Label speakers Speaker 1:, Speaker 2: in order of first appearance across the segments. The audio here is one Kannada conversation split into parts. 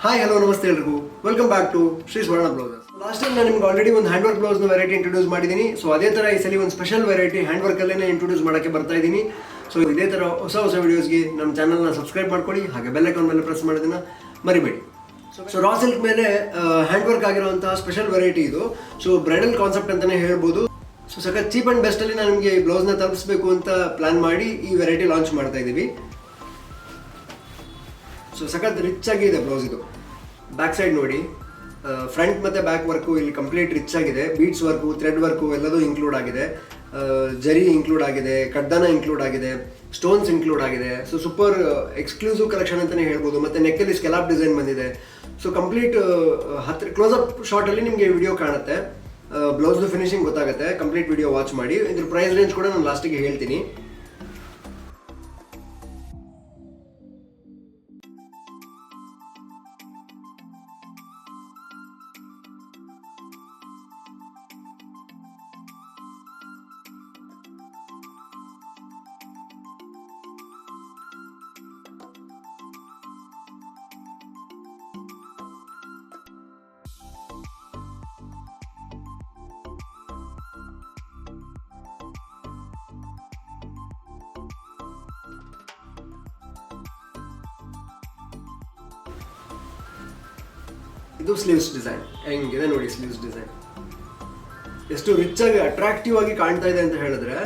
Speaker 1: ಹಾಯ್ ಹಲೋ ನಮಸ್ತೆ ಎಲ್ರಿಗೂ welcome back to Shri Swarna blouses. Last time ನಾನು ನಿಮ್ಗೆ ಆಲ್ರೆಡಿ ಒಂದು ಹ್ಯಾಂಡ್ ವರ್ಕ್ ಬ್ಲೌಸ್ನ ವೆರೈಟಿ ಇಂಟ್ರೊಡ್ಯೂಸ್ ಮಾಡಿದ್ದೀನಿ. ಸೊ ಅದೇ ಥರ ಈ ಸಲ ಒಂದು ಸ್ಪೆಷಲ್ ವೆರೈಟಿ ಹ್ಯಾಂಡ್ ವರ್ಕಲ್ಲೇ ಇಂಟ್ರೊಡ್ಯೂಸ್ ಮಾಡೋಕ್ಕೆ ಬರ್ತಾ ಇದ್ದೀನಿ. ಸೊ ಇದೇ ಥರ ಹೊಸ ಹೊಸ ವೀಡಿಯೋಸ್ಗೆ ನಮ್ಮ ಚಾನಲ್ನ ಸಬ್ಸ್ಕ್ರೈಬ್ ಮಾಡ್ಕೊಳ್ಳಿ, ಹಾಗೆ ಬೆಲ್ ಐಕಾನ್ ಮೇಲೆ ಪ್ರೆಸ್ ಮಾಡೋದನ್ನ ಮರಿಬೇಡಿ. ಸೊ ರಾ ಸಿಲ್ಕ್ ಮೇಲೆ ಹ್ಯಾಂಡ್ ವರ್ಕ್ ಆಗಿರುವಂತಹ ಸ್ಪೆಷಲ್ ವೆರೈಟಿ ಇದು. ಸೊ ಬ್ರೈಡಲ್ ಕಾನ್ಸೆಪ್ಟ್ ಅಂತಲೇ ಹೇಳ್ಬೋದು. ಸೊ ಸಖತ್ ಚೀಪ್ ಆ್ಯಂಡ್ ಬೆಸ್ಟಲ್ಲಿ ನಾನು ನಿಮಗೆ ಈ ಬ್ಲೌಸ್ನ ತಲುಪಿಸಬೇಕು ಅಂತ ಪ್ಲಾನ್ ಮಾಡಿ ಈ ವೆರೈಟಿ ಲಾಂಚ್ ಮಾಡ್ತಾ ಇದ್ದೀವಿ. ಸೊ ಸಖತ್ ರಿಚ್ ಆಗಿ ಇದೆ ಬ್ಲೌಸ್. ಇದು ಬ್ಯಾಕ್ ಸೈಡ್ ನೋಡಿ, ಫ್ರಂಟ್ ಮತ್ತು ಬ್ಯಾಕ್ ವರ್ಕು ಇಲ್ಲಿ ಕಂಪ್ಲೀಟ್ ರಿಚ್ ಆಗಿದೆ. ಬೀಡ್ಸ್ ವರ್ಕು, ಥ್ರೆಡ್ ವರ್ಕು ಎಲ್ಲದೂ ಇನ್ಕ್ಲೂಡ್ ಆಗಿದೆ. ಜರಿ ಇನ್ಕ್ಲೂಡ್ ಆಗಿದೆ, ಕಡ್ಡಾನ ಇನ್ಕ್ಲೂಡ್ ಆಗಿದೆ, ಸ್ಟೋನ್ಸ್ ಇನ್ಕ್ಲೂಡ್ ಆಗಿದೆ. ಸೊ ಸೂಪರ್ ಎಕ್ಸ್ಕ್ಲೂಸಿವ್ ಕಲೆಕ್ಷನ್ ಅಂತಲೇ ಹೇಳ್ಬೋದು. ಮತ್ತು ನೆಕ್ಕಲ್ಲಿ ಸ್ಕೆಲಾಪ್ ಡಿಸೈನ್ ಬಂದಿದೆ. ಸೊ ಕಂಪ್ಲೀಟ್ ಕ್ಲೋಸಪ್ ಶಾರ್ಟಲ್ಲಿ ನಿಮಗೆ ವಿಡಿಯೋ ಕಾಣುತ್ತೆ, ಬ್ಲೌಸ್ದು ಫಿನಿಶಿಂಗ್ ಗೊತ್ತಾಗುತ್ತೆ. ಕಂಪ್ಲೀಟ್ ವಿಡಿಯೋ ವಾಚ್ ಮಾಡಿ. ಇದ್ರ ಪ್ರೈಸ್ ರೇಂಜ್ ಕೂಡ ನಾನು ಲಾಸ್ಟಿಗೆ ಹೇಳ್ತೀನಿ. ಇದು ಸ್ಲೀವ್ಸ್ ಡಿಸೈನ್ ಹೆಂಗಿದೆ ನೋಡಿ. ಸ್ಲೀವ್ಸ್ ಡಿಸೈನ್ ಎಷ್ಟು ರಿಚ್ ಆಗಿ ಅಟ್ರಾಕ್ಟಿವ್ ಆಗಿ ಕಾಣ್ತಾ ಇದೆ ಅಂತ ಹೇಳಿದ್ರೆ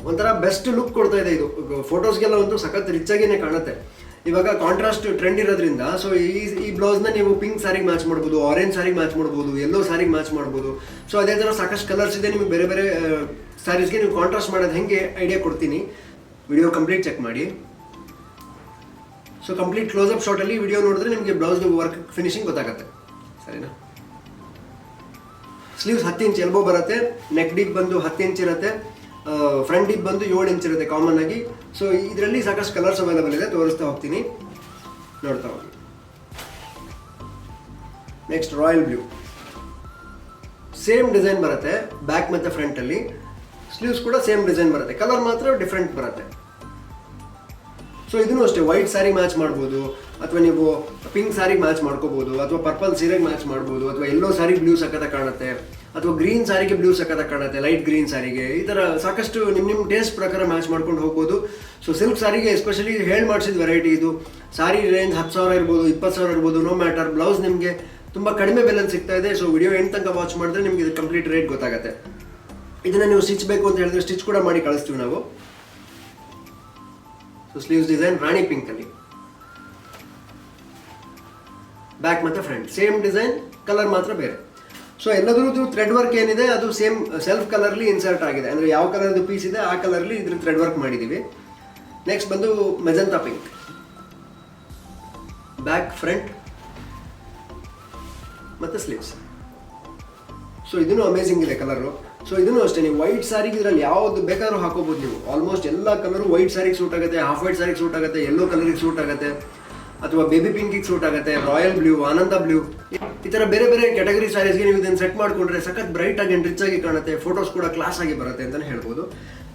Speaker 1: ಒಂಥರ ಬೆಸ್ಟ್ ಲುಕ್ ಕೊಡ್ತಾ ಇದೆ. ಇದು ಫೋಟೋಸ್ಗೆಲ್ಲ ಒಂದು ಸಖತ್ ರಿಚ್ ಆಗಿನೇ ಕಾಣುತ್ತೆ. ಇವಾಗ ಕಾಂಟ್ರಾಸ್ಟ್ ಟ್ರೆಂಡ್ ಇರೋದ್ರಿಂದ ಸೊ ಈ ಬ್ಲೌಸ್ನ ನೀವು ಪಿಂಕ್ ಸ್ಯಾರಿಗೆ ಮ್ಯಾಚ್ ಮಾಡ್ಬೋದು, ಆರೆಂಜ್ ಸ್ಯಾರಿಗೆ ಮ್ಯಾಚ್ ಮಾಡ್ಬೋದು, ಯೆಲ್ಲೋ ಸ್ಯಾರಿಗೆ ಮ್ಯಾಚ್ ಮಾಡ್ಬೋದು. ಸೊ ಅದೇ ಥರ ಸಾಕಷ್ಟು ಕಲರ್ಸ್ ಇದೆ. ನಿಮಗೆ ಬೇರೆ ಬೇರೆ ಸ್ಯಾರೀಸ್ಗೆ ನೀವು ಕಾಂಟ್ರಾಸ್ಟ್ ಮಾಡೋದು ಹೆಂಗೆ ಐಡಿಯಾ ಕೊಡ್ತೀನಿ. ವಿಡಿಯೋ ಕಂಪ್ಲೀಟ್ ಚೆಕ್ ಮಾಡಿ. ಸೊ ಕಂಪ್ಲೀಟ್ ಕ್ಲೋಸಪ್ ಶಾರ್ಟಲ್ಲಿ ವಿಡಿಯೋ ನೋಡಿದ್ರೆ ನಿಮಗೆ ಬ್ಲೌಸ್ ವರ್ಕ್ ಫಿನಿಶಿಂಗ್ ಗೊತ್ತಾಗುತ್ತೆ, ಸರಿನಾ. ಸ್ಲೀವ್ಸ್ 10 ಇಂಚ್ ಎಲ್ಬೋ ಬರುತ್ತೆ. ನೆಕ್ ಡೀಪ್ ಬಂದು 10 ಇಂಚ್ ಇರುತ್ತೆ. ಫ್ರಂಟ್ ಡೀಪ್ ಬಂದು 7 ಇಂಚ್ ಇರುತ್ತೆ ಕಾಮನ್ ಆಗಿ. ಸೊ ಇದರಲ್ಲಿ ಸಾಕಷ್ಟು ಕಲರ್ಸ್ ಅವೈಲೇಬಲ್ ಇದೆ, ತೋರಿಸ್ತಾ ಹೋಗ್ತೀನಿ, ನೋಡ್ತಾ ಹೋಗಿ. Next royal blue, same design ಬರುತ್ತೆ ಬ್ಯಾಕ್ ಮತ್ತು ಫ್ರಂಟಲ್ಲಿ. ಸ್ಲೀವ್ಸ್ ಕೂಡ ಸೇಮ್ ಡಿಸೈನ್ ಬರುತ್ತೆ, ಕಲರ್ ಮಾತ್ರ ಡಿಫ್ರೆಂಟ್ ಬರುತ್ತೆ. ಸೊ ಇದನ್ನು ಅಷ್ಟೇ ವೈಟ್ ಸ್ಯಾರಿಗೆ ಮ್ಯಾಚ್ ಮಾಡ್ಬೋದು, ಅಥವಾ ನೀವು ಪಿಂಕ್ ಸ್ಯಾರಿಗೆ ಮ್ಯಾಚ್ ಮಾಡ್ಕೋಬೋದು, ಅಥವಾ ಪರ್ಪಲ್ ಸೀರೆಗೆ ಮ್ಯಾಚ್ ಮಾಡ್ಬೋದು, ಅಥವಾ ಎಲ್ಲೋ ಸ್ಯಾರಿಗೆ ಬ್ಲೂ ಸಖತ್ತಾಗಿ ಕಾಣುತ್ತೆ, ಅಥವಾ ಗ್ರೀನ್ ಸ್ಯಾರಿಗೆ ಬ್ಲೂ ಸಖತ್ತಾಗಿ ಕಾಣುತ್ತೆ, ಲೈಟ್ ಗ್ರೀನ್ ಸ್ಯಾರಿಗೆ. ಈ ಥರ ಸಾಕಷ್ಟು ನಿಮ್ಮ ಟೇಸ್ಟ್ ಪ್ರಕಾರ ಮ್ಯಾಚ್ ಮಾಡ್ಕೊಂಡು ಹೋಗ್ಬೋದು. ಸೊ ಸಿಲ್ಕ್ ಸ್ಯಾರಿಗೆ ಎಸ್ಪೆಷಲಿ ಹೇಳಿ ಮಾಡಿಸಿದ ವೆರೈಟಿ ಇದು. ಸ್ಯಾರಿ ರೇಂಜ್ 10,000 ಇರ್ಬೋದು, 20,000 ಇರ್ಬೋದು, ನೋ ಮ್ಯಾಟರ್. ಬ್ಲೌಸ್ ನಿಮಗೆ ತುಂಬ ಕಡಿಮೆ ಬೆಲೆಯಲ್ಲಿ ಸಿಗ್ತಾ ಇದೆ. ಸೊ ವಿಡಿಯೋ ಎಂಡ್ ತನಕ ವಾಚ್ ಮಾಡಿದ್ರೆ ನಿಮಗೆ ಇದು ಕಂಪ್ಲೀಟ್ ರೇಟ್ ಗೊತ್ತಾಗುತ್ತೆ. ಇದನ್ನು ನೀವು ಸ್ಟಿಚ್ ಬೇಕು ಅಂತ ಹೇಳಿದ್ರೆ ಸ್ಟಿಚ್ ಕೂಡ ಮಾಡಿ ಕಳಿಸ್ತೀವಿ ನಾವು. ಸೊ ಸ್ಲೀವ್ಸ್ ಡಿಸೈನ್ ರಾಣಿ ಪಿಂಕ್ ಅಲ್ಲಿ, ಬ್ಯಾಕ್ ಮತ್ತು ಫ್ರಂಟ್ ಸೇಮ್ ಡಿಸೈನ್, ಕಲರ್ ಮಾತ್ರ ಬೇರೆ. ಸೊ ಎಲ್ಲದರದ್ದು ಥ್ರೆಡ್ ವರ್ಕ್ ಏನಿದೆ ಅದು ಸೇಮ್ ಸೆಲ್ಫ್ ಕಲರ್ಲಿ ಇನ್ಸರ್ಟ್ ಆಗಿದೆ. ಅಂದರೆ ಯಾವ ಕಲರ್ದು ಪೀಸ್ ಇದೆ ಆ ಕಲರ್ಲಿ ಇದ್ರ ಥ್ರೆಡ್ ವರ್ಕ್ ಮಾಡಿದ್ದೀವಿ. ನೆಕ್ಸ್ಟ್ ಬಂದು ಮೆಜಂತಾ ಪಿಂಕ್, ಬ್ಯಾಕ್ ಫ್ರಂಟ್ ಮತ್ತು ಸ್ಲೀವ್ಸ್. ಸೊ ಇದನ್ನು ಅಮೇಜಿಂಗ್ ಇದೆ ಕಲರು. ಸೊ ಇದನ್ನು ಅಷ್ಟೇ, ನೀವು ವೈಟ್ ಸ್ಯಾರಿಗೆ ಇದರಲ್ಲಿ ಯಾವ್ದು ಬೇಕಾದ್ರೂ ಹಾಕೋಬಹುದು. ನೀವು ಆಲ್ಮೋಸ್ಟ್ ಎಲ್ಲ ಕಲರು ವೈಟ್ ಸ್ಯಾರಿಗೆ ಸೂಟ್ ಆಗುತ್ತೆ, ಹಾಫ್ ವೈಟ್ ಸ್ಯಾರಿಗೆ ಸೂಟ್ ಆಗುತ್ತೆ, ಯೆಲ್ಲೋ ಕಲರಿಗೆ ಸೂಟ್ ಆಗುತ್ತೆ, ಅಥವಾ ಬೇಬಿ ಪಿಂಕಿಗೆ ಸೂಟ್ ಆಗುತ್ತೆ, ರಾಯಲ್ ಬ್ಲೂ, ಆನಂದ ಬ್ಲೂ, ಈ ಥರ ಬೇರೆ ಬೇರೆ ಕ್ಯಾಟಗರಿ ಸ್ಯಾರೀಸ್ಗೆ ನೀವು ಇದನ್ನು ಸೆಟ್ ಮಾಡಿಕೊಂಡ್ರೆ ಸಖತ್ ಬ್ರೈಟ್ ಆಗಿ ಆ್ಯಂಡ್ ರಿಚ್ ಆಗಿ ಕಾಣುತ್ತೆ. ಫೋಟೋಸ್ ಕೂಡ ಕ್ಲಾಸ್ ಆಗಿ ಬರುತ್ತೆ ಅಂತಲೇ ಹೇಳ್ಬೋದು.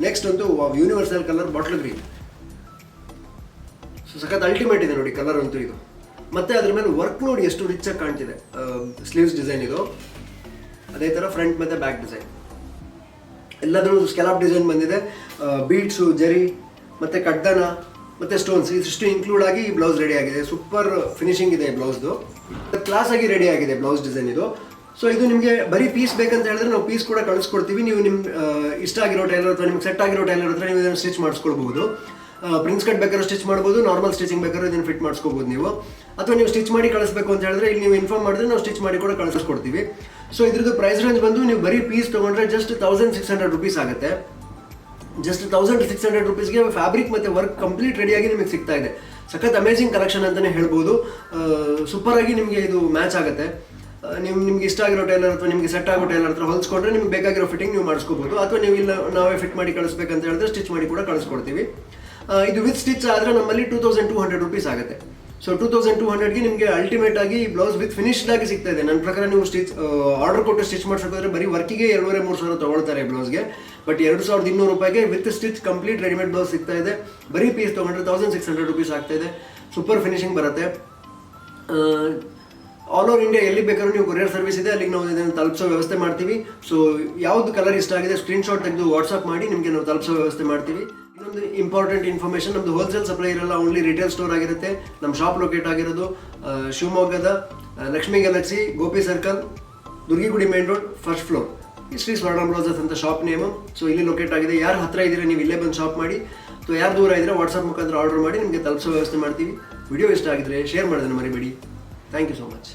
Speaker 1: ನೆಕ್ಸ್ಟ್ ಅಂತೂ universal colour bottle green. So ಸಖತ್ ಅಲ್ಟಿಮೇಟ್ ಇದೆ ನೋಡಿ ಕಲರ್ ಅಂತೂ ಇದು. ಮತ್ತೆ ಅದ್ರ ಮೇಲೆ ವರ್ಕ್ ನೋಡಿ ಎಷ್ಟು ರಿಚ್ ಆಗಿ ಕಾಣ್ತಿದೆ. ಸ್ಲೀವ್ಸ್ ಡಿಸೈನ್ ಇದು, ಅದೇ ಥರ ಫ್ರಂಟ್ ಮತ್ತು ಬ್ಯಾಕ್ ಡಿಸೈನ್ ಎಲ್ಲದರಲ್ಲೂ ಸ್ಕೆಲಾಪ್ ಡಿಸೈನ್ ಬಂದಿದೆ. ಬೀಡ್ಸು, ಜರಿ ಮತ್ತು ಕಡ್ಡಾನ ಮತ್ತು ಸ್ಟೋನ್ಸ್ ಇಷ್ಟು ಇನ್ಕ್ಲೂಡ್ ಆಗಿ ಈ ಬ್ಲೌಸ್ ರೆಡಿ ಆಗಿದೆ. ಸೂಪರ್ ಫಿನಿಶಿಂಗ್ ಇದೆ ಬ್ಲೌಸ್ದು, ಕ್ಲಾಸ್ ಆಗಿ ರೆಡಿ ಆಗಿದೆ ಬ್ಲೌಸ್ ಡಿಸೈನ್ ಇದು. ಸೊ ಇದು ನಿಮಗೆ ಬರೀ ಪೀಸ್ ಬೇಕಂತ ಹೇಳಿದ್ರೆ ನಾವು ಪೀಸ್ ಕೂಡ ಕಳಿಸ್ಕೊಡ್ತೀವಿ. ನೀವು ನಿಮ್ಮ ಇಷ್ಟ ಆಗಿರೋ ಟೈಲರ್ ಅಥವಾ ನಿಮ್ಗೆ ಸೆಟ್ ಆಗಿರೋ ಟೈಲರ್ ಹತ್ರ ನೀವು ಇದನ್ನು ಸ್ಟಿಚ್ ಮಾಡಿಸ್ಕೊಳ್ಬಹುದು. ಪ್ರಿನ್ಸ್ ಕಟ್ ಬೇಕಾದ್ರೂ ಸ್ಟಿಚ್ ಮಾಡ್ಬೋದು, ನಾರ್ಮಲ್ ಸ್ಟಿಚಿಂಗ್ ಬೇಕಾದ್ರೂ ಇದನ್ನು ಫಿಟ್ ಮಾಡಿಸ್ಕೋಬೋದು ನೀವು. ಅಥವಾ ನೀವು ಸ್ಟಿಚ್ ಮಾಡಿ ಕಳಿಸ್ಬೇಕು ಅಂತ ಹೇಳಿದ್ರೆ ಇಲ್ಲಿ ನೀವು ಇನ್ಫಾರ್ಮ್ ಮಾಡಿದ್ರೆ ನಾವು ಸ್ಟಿಚ್ ಮಾಡಿ ಕೂಡ ಕಳಿಸ್ಕೊಡ್ತೀವಿ. ಸೊ ಇದ್ರದ್ದು ಪ್ರೈಸ್ ರೇಂಜ್ ಬಂದು ನೀವು ಬರೀ ಪೀಸ್ ತೊಗೊಂಡ್ರೆ ಜಸ್ಟ್ 1600 ರುಪೀಸ್ ಆಗುತ್ತೆ. ಜಸ್ಟ್ 1600 ರುಪೀಸ್ಗೆ ಫ್ಯಾಬ್ರಿಕ್ ಮತ್ತು ವರ್ಕ್ ಕಂಪ್ಲೀಟ್ ರೆಡಿಯಾಗಿ ನಿಮಗೆ ಸಿಗ್ತಾ ಇದೆ. ಸಖತ್ ಅಮೇಜಿಂಗ್ ಕಲೆಕ್ಷನ್ ಅಂತಲೇ ಹೇಳ್ಬೋದು. ಸೂಪರಾಗಿ ನಿಮಗೆ ಇದು ಮ್ಯಾಚ್ ಆಗುತ್ತೆ. ನಿಮ್ಗೆ ಇಷ್ಟ ಆಗಿರೋ ಟೈಲರ್ ಅಥವಾ ನಿಮಗೆ ಸೆಟ್ ಆಗೋ ಟೈಲರ್ ಹತ್ರ ಹೊಲ್ಸ್ಕೊಂಡ್ರೆ ನಿಮ್ಗೆ ಬೇಕಾಗಿರೋ ಫಿಟ್ಟಿಂಗ್ ನೀವು ಮಾಡಿಸ್ಕೋಬೋದು. ಅಥವಾ ನೀವು ಇಲ್ಲ ನಾವೇ ಫಿಟ್ ಮಾಡಿ ಕಳಿಸ್ಬೇಕಂತ ಹೇಳಿದ್ರೆ ಸ್ಟಿಚ್ ಮಾಡಿ ಕೂಡ ಕಳಿಸ್ಕೊಡ್ತೀವಿ. ಇದು ವಿತ್ ಸ್ಟಿಚ್ ಆದರೆ ನಮ್ಮಲ್ಲಿ 2200 ರುಪೀಸ್ ಆಗುತ್ತೆ. ಸೊ 2200ಗೆ ನಿಮಗೆ ಅಲ್ಟಿಮೇಟ್ ಆಗಿ ಬ್ಲೌಸ್ ವಿತ್ ಫಿನಿಶ್ಡ್ ಆಗಿ ಸಿಗ್ತಾ ಇದೆ. ನನ್ನ ಪ್ರಕಾರ ನೀವು ಸ್ಟಿಚ್ ಆರ್ಡರ್ ಕೊಟ್ಟು ಸ್ಟಿಚ್ ಮಾಡಿಸೋದ್ರೆ ಬರೀ ವರ್ಕಿಗೆ 2,500-3,000 ತೊಗೊಳ್ತಾರೆ ಬ್ಲೌಸ್ಗೆ. ಬಟ್ 2,200 ರೂಪಾಯಿಗೆ with stitch complete readymade blouse ಸಿಗ್ತಾ ಇದೆ. ಬರೀ ಪೀಸ್ ತೊಗೊಂಡ್ರೆ 1600 ರುಪೀಸ್ ಆಗ್ತಾ ಇದೆ. ಸೂಪರ್ ಫಿನಿಶಿಂಗ್ ಬರುತ್ತೆ. ಆಲ್ ಓವರ್ ಇಂಡಿಯಾ ಎಲ್ಲಿ ಬೇಕಾದ್ರೂ ನೀವು ಕೊರಿಯರ್ ಸರ್ವಿಸ್ ಇದೆ, ಅಲ್ಲಿಗೆ ನಾವು ಇದನ್ನು ತಲುಪಿಸೋ ವ್ಯವಸ್ಥೆ ಮಾಡ್ತೀವಿ. ಸೊ ಯಾವ್ದು ಕಲರ್ ಇಷ್ಟ ಆಗಿದೆ ಸ್ಕ್ರೀನ್ಶಾಟ್ ತೆಗೆದು ವಾಟ್ಸಪ್ ಮಾಡಿ ನಿಮಗೆ ನಾವು ತಲುಪಿಸೋ ವ್ಯವಸ್ಥೆ ಮಾಡ್ತೀವಿ. ಇನ್ನೊಂದು ಇಂಪಾರ್ಟೆಂಟ್ ಇನ್ಫಾರ್ಮೇಷನ್, ನಮ್ಮದು ಹೋಲ್ಸೇಲ್ ಸಪ್ಲೈ ಇರಲ್ಲ, ಓನ್ಲಿ ರಿಟೇಲ್ ಸ್ಟೋರ್ ಆಗಿರುತ್ತೆ. ನಮ್ಮ ಶಾಪ್ ಲೊಕೇಟ್ ಆಗಿರೋದು ಶಿವಮೊಗ್ಗದ Lakshmi galaxy, Gopi circle, Durgigudi main road, first floor. Shri Swarna blouses ಅಂತ ಶಾಪ್ ನೇಮು. ಸೊ ಇಲ್ಲಿ ಲೊಕೇಟ್ ಆಗಿದೆ. ಯಾರು ಹತ್ತಿರ ಇದ್ದೀರಾ ನೀವು ಇಲ್ಲೇ ಬಂದು ಶಾಪ್ ಮಾಡಿ. ಸೊ ಯಾರು ದೂರ ಇದ್ದರೆ ವಾಟ್ಸಪ್ ಮುಖಾಂತರ ಆರ್ಡರ್ ಮಾಡಿ ನಿಮಗೆ ತಲುಪಿಸೋ ವ್ಯವಸ್ಥೆ ಮಾಡ್ತೀವಿ. ವಿಡಿಯೋ ಇಷ್ಟ ಆಗಿದ್ರೆ ಶೇರ್ ಮಾಡೋದನ್ನು ಮರಿಬೇಡಿ. Thank you so much.